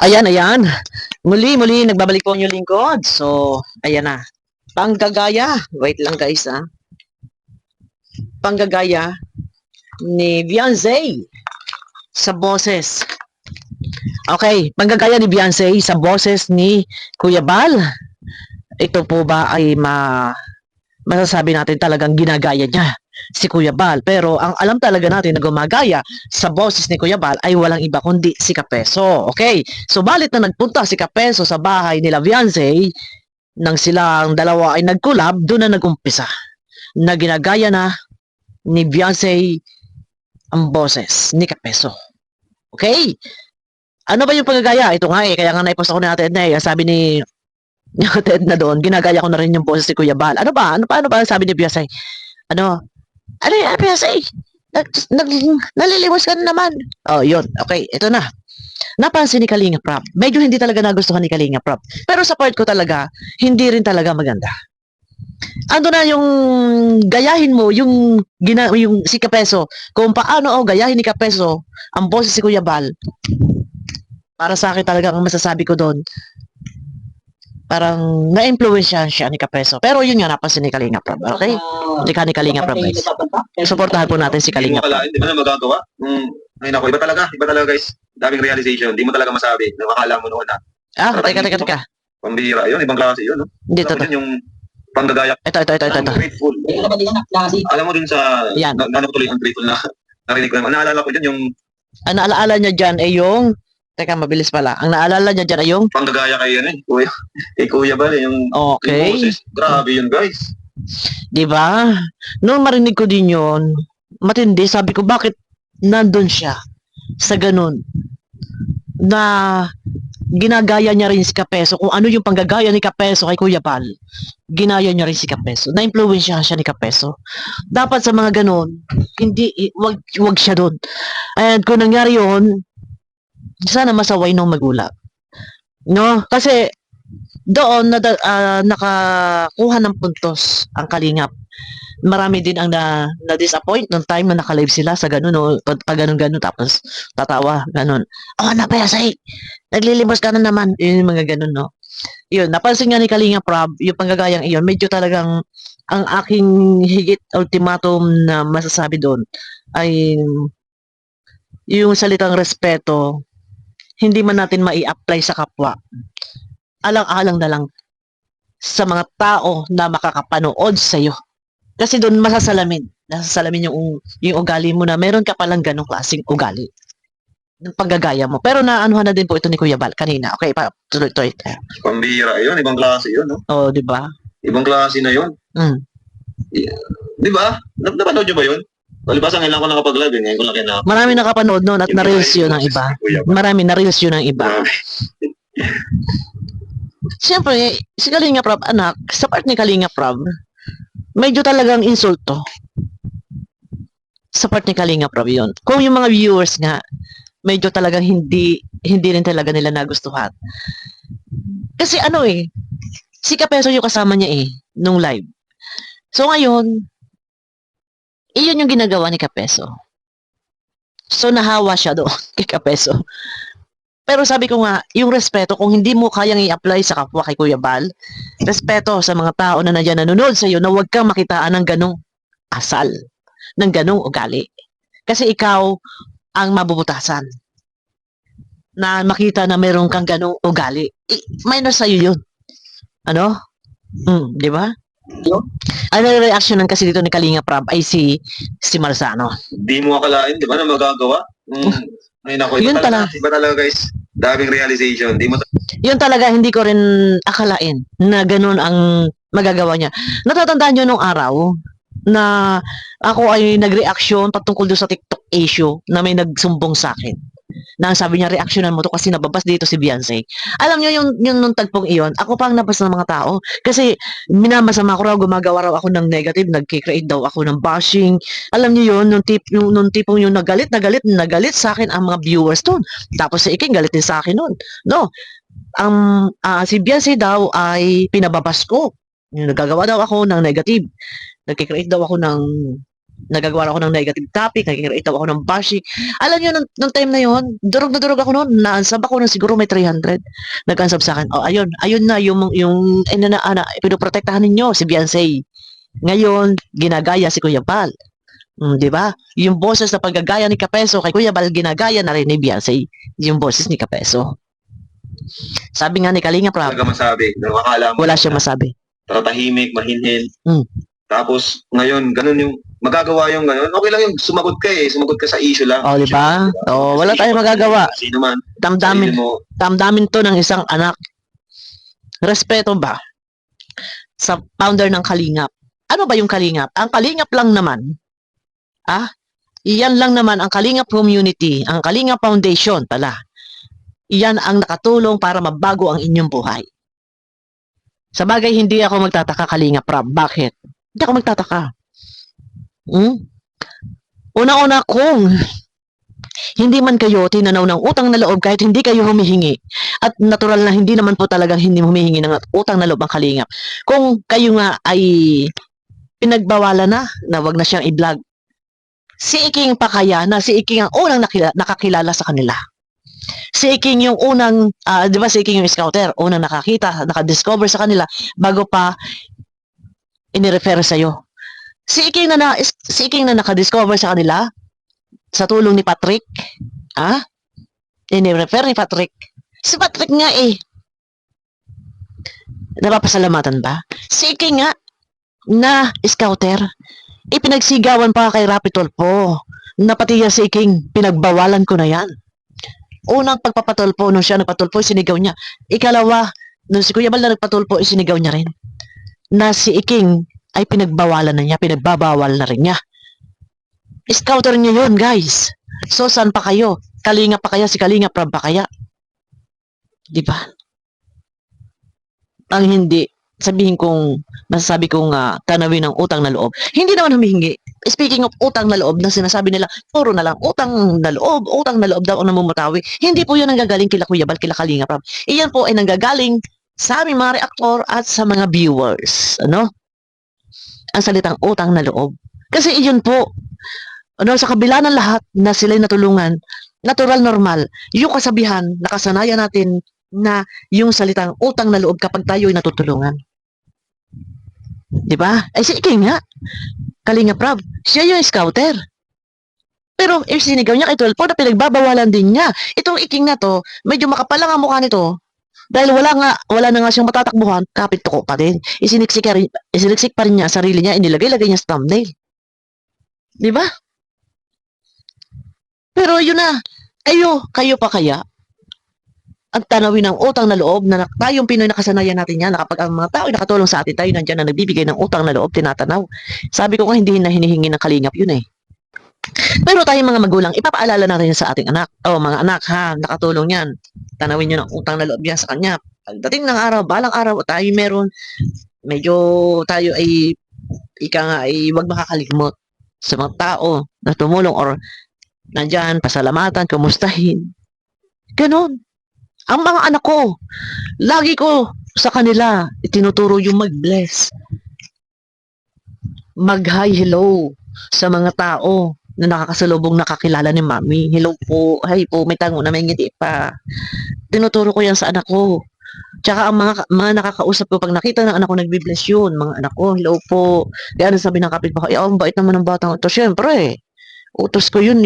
Ayan, ayan. Muli, nagbabalik po ang inyong lingkod. So, ayan na. Panggagaya. Wait lang guys ah. Panggagaya ni Beyonce sa boses. Okay, panggagaya ni Beyonce sa boses ni Kuya Bal. Ito po ba ay masasabi natin talagang ginagaya niya si Kuya Bal. Pero ang alam talaga natin na gumagaya sa boses ni Kuya Bal ay walang iba kundi si Kapeso. Okay, so balit na nagpunta si Kapeso sa bahay nila Beyonce, nang silang dalawa ay nag-collab, doon na nag-umpisa na ginagaya na ni Beyonce ang boses ni Kapeso. Okay? Ano ba yung pagagaya? Ito nga kaya nga naipost ako natin sabi ni Ted na doon, ginagaya ko na rin yung boses ni Kuya Bal. Ano ba sabi ni Beyonce? Ano yan, Beyonce? Naliliwas ka na naman. Oh, yun. Okay, ito na. Napansin ni Kalinga Prab. Medyo hindi talaga nagustuhan ni Kalinga Prab. Pero sa part ko talaga, hindi rin talaga maganda. Ando na yung gayahin mo, yung si Kapeso, kung paano gayahin ni Kapeso ang boses si Kuya Bal. Para sa akin talaga ang masasabi ko doon, parang na-influensyahan siya ni Kapeso. Pero yun nga, napansin ni Kalinga Prab. Okay? Hindi ka ni Kalinga Prab, guys. Suportahan po natin si Kalinga Prab. Hindi mo na magagawa. Ay nako, iba talaga guys. Daming realization. Hindi mo talaga masabi. Nakakala mo noon Teka. Pambihira yun, ibang klase yun. No? Hindi, ito. Yung panggagaya. Ito. Grateful. Alam mo dun sa, nano ko tuloy ang grateful na narinig ko. Naalala ko dyan yung... Ang naalala niya dyan ay yung... Teka, mabilis pala. Ang naalala niya dyan ay yung... Panggagaya kay yan Kuya. Kay Kuya Bal yung... Okay. Yung boses. Grabe yun guys. Diba? Nung marinig ko din yun, matindi, sabi ko, bakit nandun siya sa ganun na ginagaya niya rin si Kapeso, kung ano yung panggagaya ni Kapeso kay Kuya Bal, ginaya niya rin si Kapeso, na-influensyahan siya ni Kapeso. Dapat sa mga ganun, hindi, wag siya doon. And kung nangyari yun, sana masaway ng magulang. No? Kasi doon nakakuha ng puntos ang Kalingap. Marami din ang na-disappoint nung time na naka-live sila sa ganun, no? Pag ganun, tapos tatawa, ganun. Oh, napayasay! Naglilimos ka na naman. Yung mga ganun, no? Yun, napansin nga ni Kalinga Prab, yung panggagayang iyon, medyo talagang ang aking higit ultimatum na masasabi doon ay yung salitang respeto, hindi man natin mai-apply sa kapwa. Alang-alang na lang sa mga tao na makakapanood sa iyo. Kasi doon nasasalamin yung ugali mo na meron ka palang ganong klaseng ugali ng paggagaya mo. Pero naanuhan na din po ito ni Kuya Bal kanina. Okay, tuloy. Pambihira yun, ibang klase yun, no? Oh, di ba? Ibang klase na yun. Di ba? Napanood nyo ba yun? Palibasa ngayon lang ako nakapag-live, ngayon ko lang kinakapag. Marami nakapanood noon at na-reels yun ng iba. Na-reels yun ng iba. Siyempre, si Kalinga Prab, anak, sa part ni Kalinga Prab, medyo talagang insulto. Sa part ni Kalinga Prab yun. Kung yung mga viewers nga, medyo talagang hindi rin talaga nila nagustuhan. Kasi si Kapeso yung kasama niya nung live. So ngayon, iyon yung ginagawa ni Kapeso. So nahawa siya doon kay Kapeso. Pero sabi ko nga, yung respeto, kung hindi mo kayang i-apply sa kapwa kay Kuya Bal, respeto sa mga tao na nandiyan nanonood sa iyo na huwag kang makitaan ng ganong asal, ng ganong ugali. Kasi ikaw ang mabubutasan na makita na meron kang ganong ugali. Minus sa'yo yun. Ano? Di ba? Ano yung reaction ng kasi dito ni Kalinga Prab ay si Marzano. Di mo akalain, di ba, na magagawa? Ay nako, iba talaga guys. Daming realization. Yun talaga, hindi ko rin akalain na ganun ang magagawa niya. Natatandaan nyo nung araw na ako ay nag-reaction patungkol doon sa TikTok issue na may nagsumbong sa akin. Na sabi niya, reactionan mo to kasi nababas dito si Beyonce. Alam niyo yung nung tagpong iyon, ako pa ang nabas ng mga tao kasi minamasama ko raw, gumagawa raw ako ng negative, nagki-create daw ako ng bashing. Alam niyo yun, nung tipong yung nagalit sa akin ang mga viewers doon. Tapos si Iking galit din sa akin noon. No. Si Beyonce daw ay pinababas ko. Nagagawa daw ako ng negative. Nagki-create daw ako ng Nagagawa ako ng negative topic, nagkikreate ako ng bashing. Alam niyo, nung time na yon, durog na durog ako noon, naansab ako ng siguro may 300. Nag-unsub sa akin, oh, ayun na, pinoprotektahan ninyo, si Beyonce. Ngayon, ginagaya si Kuya Bal. Di ba? Yung boses na paggagaya ni Kapeso kay Kuya Bal, ginagaya na rin ni Beyonce. Yung boses ni Kapeso. Sabi nga ni Kalinga Prab, Talaga masabi. Nakakala mo. wala siyang masabi. Tatahimik, mahinhin. Mm. Tapos, ngayon, ganun yung, magagawa yung ganun. Okay lang yung sumagot ka eh. Sumagot ka sa issue lang. Oh, di ba? Oh, wala tayong magagawa. Sino man. Damdamin, Sarili mo. damdamin to ng isang anak. Respeto ba sa founder ng Kalingap? Ano ba yung Kalingap? Ang Kalingap lang naman, iyan lang naman ang Kalingap community, ang Kalingap Foundation pala. Iyan ang nakatulong para mabago ang inyong buhay. Sa bagay, hindi ako magtataka, Kalingap Prab. Bakit? Hindi ako magtataka. Una-una kung hindi man kayo tinanaw ng utang na loob kahit hindi kayo humihingi. At natural na hindi naman po talagang hindi humihingi ng utang na loob ang Kalingap. Kung kayo nga ay pinagbawalan na wag na siyang i-vlog. Si Iking pa kaya na si Iking ang unang nakakilala sa kanila. Si Iking yung unang, di ba si Iking yung scouter, unang nakakita, nakadiscover sa kanila bago pa inirefer sa'yo. Si Iking na nakadiscover sa kanila sa tulong ni Patrick, inirefer ni Patrick. Si Patrick nga napapasalamatan ba? Si Iking nga na scouter, ipinagsigawan pa kay Rapi Tulfo na pati yan si Iking, pinagbawalan ko na yan. Unang pagpapatulpo, nung siya nagpatulpo, sinigaw niya. Ikalawa, nung si Kuya Bal na nagpatulpo, sinigaw niya rin. Na si Iking ay pinagbawalan na niya, pinagbabawal na rin niya. Scouter niya yun, guys. So, saan pa kayo? Kalinga pa kaya? Si Kalinga Prab pa kaya? Di ba? Ang hindi, masasabi kong tanawin ng utang na loob. Hindi naman humihingi. Speaking of utang na loob, na sinasabi nila, puro na lang, utang na loob daw ang namumutawi. Hindi po yun nanggagaling kila Kuya Bal, kila Kalinga Prab. Iyan po ay nanggagaling sa aming mga reaktor at sa mga viewers. Ano? Ang salitang utang na loob. Kasi iyon po, sa kabila ng lahat na sila'y natulungan, natural, normal, yung kasabihan, nakasanayan natin na yung salitang utang na loob kapag tayo ay natutulungan. Di ba? Ay si Iking nga, Kalinga Prab, siya yung scouter. Pero sinigaw niya kay Tulfo na pinagbabawalan din niya. Itong Iking na to, medyo makapalang ang mukha nito. Dahil wala na nga siyang matatakbuhan, kapit tuko pa din. Isiniksik pa rin niya sarili niya, inilagay-lagay niya sa thumbnail. Di ba? Pero yun na, kayo pa kaya ang tanawin ng utang na loob na tayong Pinoy nakasanayan natin yan, na kapag ang mga tao nakatulong sa atin, tayo nandiyan na nagbibigay ng utang na loob, tinatanaw. Sabi ko nga, hindi na hinihingi ng Kalingap yun Pero tayong mga magulang, ipapaalala natin sa ating anak. Mga anak ha, nakatulong yan. Tanawin nyo ng utang na loob yan sa kanya. Pagdating ng araw, balang araw, tayo meron, medyo tayo ay, wag makakalimot sa mga tao na tumulong or nandyan, pasalamatan, kumustahin. Ganon. Ang mga anak ko, lagi ko sa kanila itinuturo yung mag-bless. Mag-hi, hello sa mga tao na nakakasalubong nakakilala ni Mami. Hello po, hi po, may tango na may ngiti pa. Tinuturo ko yan sa anak ko. Tsaka ang mga nakakausap ko, pag nakita ng anak ko nagbi-bless yun, mga anak ko, hello po. Kaya ano sabi ng kapitbahay, ang bait naman ng batang ito. Siyempre, utos ko yun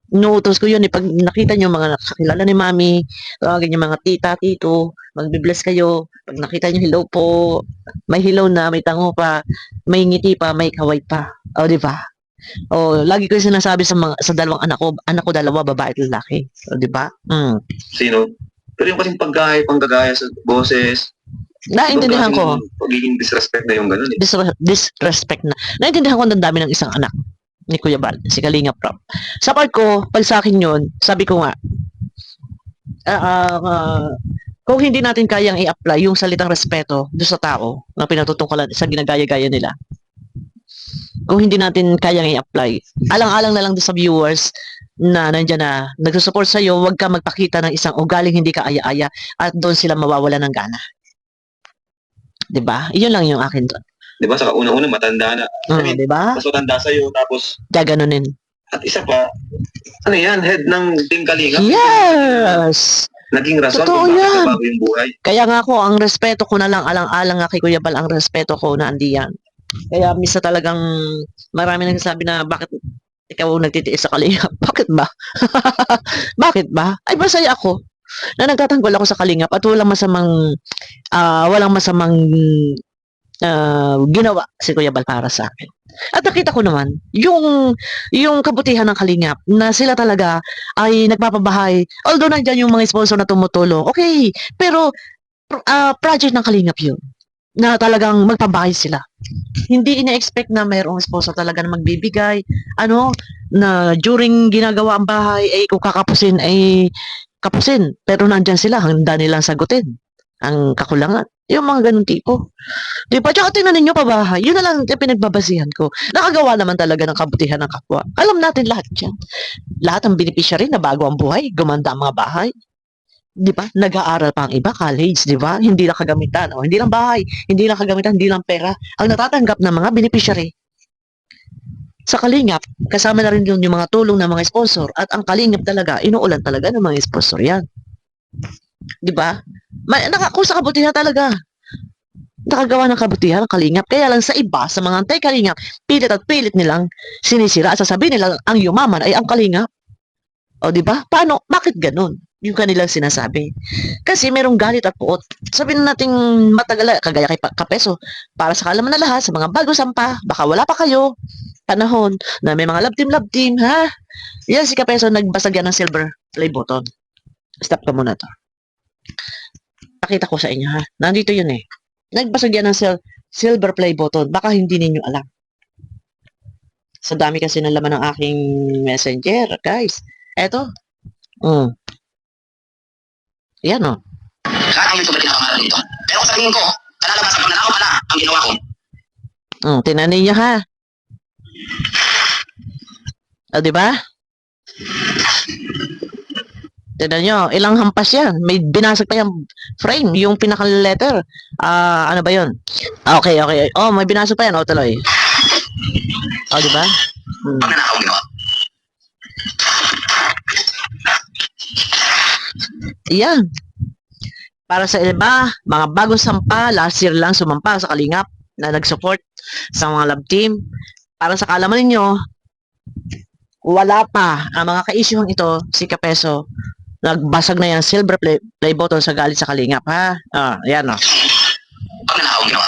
Inuutos ko yun pag nakita nyo mga nakakilala ni Mami, tawagin nyo mga tita, tito, magbi-bless kayo. Pag nakita nyo hello po, may hello na, may tango pa, may ngiti pa, may kaway pa. O, di ba? O, lagi ko yung sinasabi sa dalawang anak ko dalawa, babae at lalaki. O, di ba? Sino? Pero yung kasing panggagaya sa boses, naintindihan ko. Pagiging disrespect na yung gano'n Disrespect na. Naintindihan ko ang dami ng isang anak ni Kuya Bal, si Kalinga Prab. Sa part ko, pag sa akin yun, sabi ko nga, kung hindi natin kayang i-apply yung salitang respeto doon sa tao na pinatutungkalan sa ginagaya-gaya nila, kung hindi natin kayang i-apply, alang-alang na lang doon sa viewers na nandiyan na nagsusupport sa'yo, huwag ka magpakita ng isang ugaling hindi ka aya-aya at doon sila mawawala ng gana. 'Di ba? Iyon lang yung akin doon. Di ba? Saka una-una, matanda na. I mean, Di ba? mas matanda sa'yo, tapos, Gaganunin. at isa pa, ano yan, head ng Team Kalingap. Yes! Naging rason Totoo kung bakit yan. nabago yung buhay. Kaya nga ako, ang respeto ko na lang, alang-alang nga kay Kuya Bal, ang respeto ko na andiyan. Kaya misa talagang marami nagsasabi na bakit ikaw nagtitiis sa Kalingap. Bakit ba? Bakit ba? Ay, masaya ako na nagtatanggol ako sa Kalingap at walang masamang ginawa si Kuya Bal para sa akin. At nakita ko naman, yung kabutihan ng Kalingap, na sila talaga ay nagpapabahay. Although nandyan yung mga sponsor na tumutulong, okay, pero project ng Kalingap yun, na talagang magpabahay sila. Hindi ina-expect na mayroong sponsor talaga na magbibigay, na during ginagawa ang bahay, kung kakapusin, kapusin. Pero nandyan sila, handa nilang sagutin ang kakulangan. Yung mga ganun tipo. Di ba? Tsaka tingnan ninyo pabahay. Yun na lang yung pinagbabasihan ko. Nakagawa naman talaga ng kabutihan ng kapwa. Alam natin lahat yan. Lahat ng beneficiary na bago ang buhay, gumanda ang mga bahay. Di ba? Nag-aaral pa ang iba, college, di ba? Hindi lang kagamitan. O, hindi lang bahay, hindi lang kagamitan, hindi lang pera. Ang natatanggap ng mga beneficiary sa Kalingap, kasama na rin yun yung mga tulong ng mga sponsor. At ang Kalingap talaga, inuulan talaga ng mga sponsor yan. Di ba? Kung sa kabutihan talaga. Nakagawa ng kabutihan ng Kalingap. Kaya lang sa iba, sa mga anti-Kalingap, pilit at pilit nilang sinisira at sasabihin nila ang yumaman ay ang Kalingap. O di ba? Paano? Bakit ganun? Yung kanilang sinasabi. Kasi merong galit at puot. Sabihin nating matagal, kagaya kay Kapeso, para sa kalaman na lahat, sa mga bago sampa, baka wala pa kayo, panahon, na may mga love team, ha? Yan si Kapeso, nagbasag yan ng silver play button. Stop ka muna to. Pakita ko sa inyo, ha? Nandito yun eh. Nagbasag yan ng silver play button. Baka hindi ninyo alam. Sa dami kasi ng laman ng aking messenger, guys. Eto. Yan o. Lahat ng YouTuber pinakamaral dito. Pero kung sabihin ko, kalalabasan pag nanakaw pala ang ginawa ko. Tinanin niya ha. O, diba? Tignan nyo, ilang hampas yan. May binasag pa yung frame, yung pinaka-letter. Ano ba yun? Okay. Oh, may binasag pa yan. O, tuloy. O, diba? Pag nanakaw ang ginawa. Yan. Para sa iba, mga bagong sampa, last year lang sumampa sa Kalingap na nag-support sa mga love team. Para sa kaalaman ninyo, wala pa ang mga ka-issue'ng ito, si Kapeso, nagbasag na yan silver play button sa galit sa Kalingap, ha? Yan o. Pag nanakaw ang ginawa.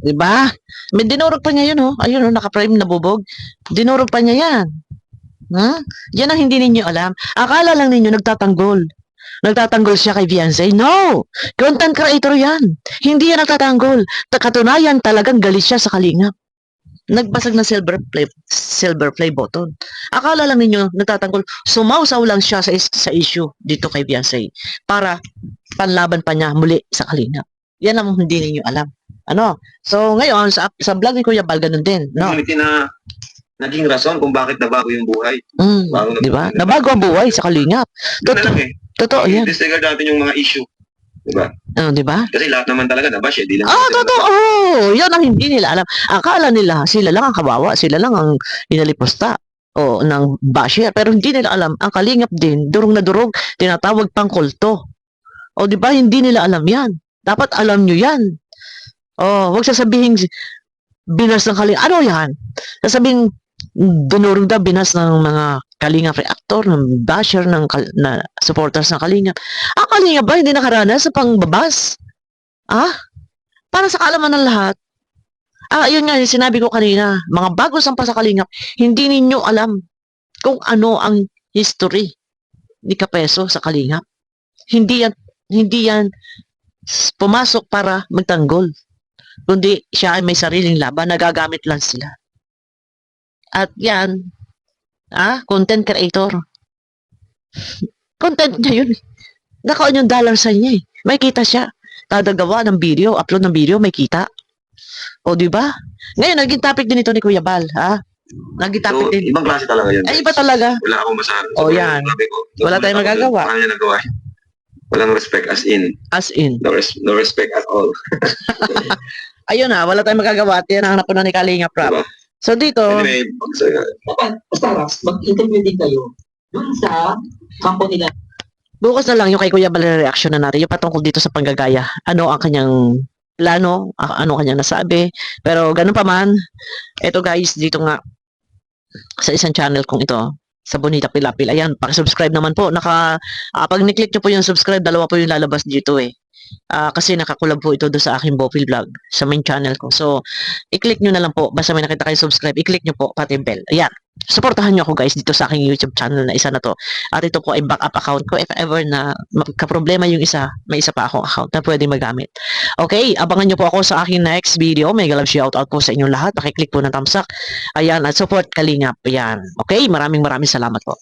Diba? May dinurog pa niya yun, oh. Ayun, oh, naka-frame na bubog. Dinurog pa niya yan. Yan ang hindi ninyo alam. Akala lang ninyo nagtatanggol. Nagtatanggol siya kay Beyonce. No! Content creator yan. Hindi yan nagtatanggol. Katunayan talagang galit siya sa Kalingap. Nagbasag ng silver play button. Akala lang ninyo nagtatanggol. Sumausaw lang siya sa issue dito kay Beyonce para panlaban pa niya muli sa Kalingap. Yan ang hindi ninyo alam. So ngayon sa vlog ni Kuya Bal ganun din, no? Na naging rason kung bakit nabago yung buhay. Di ba? Nabago ang buhay sa Kalingap. Yun na lang eh. Totoo yan. Disregard natin yung mga issue. Diba? Di ba? Kasi lahat naman talaga nabash eh. Di lang Totoo. Yan ang hindi nila alam. Akala nila, sila lang ang kawawa, sila lang ang inalipusta ng basher. Pero hindi nila alam, ang Kalingap din, durog na durog, tinatawag pang kulto. Di ba? Hindi nila alam yan. Dapat alam nyo yan. Huwag sasabihin binas ng Kalingap. Ano yan? Sasabihin, dinurog na binas ng mga Kalingap reactor, ng basher, na supporters ng Kalingap. Ang Kalingap ba hindi nakaranas sa pangbabas? Para sa kaalaman ng lahat. Yun nga, yung sinabi ko kanina, mga bago sampa sa Kalingap, hindi ninyo alam kung ano ang history ni Kapeso sa Kalingap. Hindi yan pumasok para magtanggol. Kundi siya ay may sariling laban, nagagamit lang sila. At yan, content creator. Content niya yun. Nakaon yung dollar sa niya eh. May kita siya. Dadagawa ng video, upload ng video, may kita. Di ba? Ngayon, naging topic din ito ni Kuya Bal, ha? Naging topic din. Ibang klase talaga yan. Ay, iba talaga. Wala akong masabi. Yan. Wala tayong magagawa. Paano niya nagawa? Walang respect as in. As in. No respect at all. Ayun na, wala tayong magagawa at yan ang hanap po na ni Kalinga Prab. Diba? So dito, Anyway, Basta Raps, mag-interview din kayo dun sa kampo nila. bukas na lang yung kay Kuya Bal reaction na natin, yung patungkol dito sa panggagaya. Ano ang kanyang plano, ano ang kanyang nasabi. Pero ganun pa man, eto guys, dito nga, sa isang channel kong ito, sa Bonita Pilapil. Ayan, pakisubscribe naman po. Pag ni-click nyo po yung subscribe, dalawa po yung lalabas dito eh. Kasi nakakulab po ito doon sa aking Bopil Vlog, sa main channel ko. So, i-click nyo na lang po. Basta may nakita kayo subscribe, i-click nyo po, pati bell. Ayan. Supportahan nyo ako guys dito sa aking YouTube channel na isa na to. At ito po ay backup account ko. If ever na magka-problema yung isa, may isa pa akong account na pwede magamit. Okay, abangan nyo po ako sa aking next video. Mega love shoutout po sa inyong lahat. Pakiclick po ng thumbs up. Ayan, at support Kalingap. Ayan. Okay, maraming salamat po.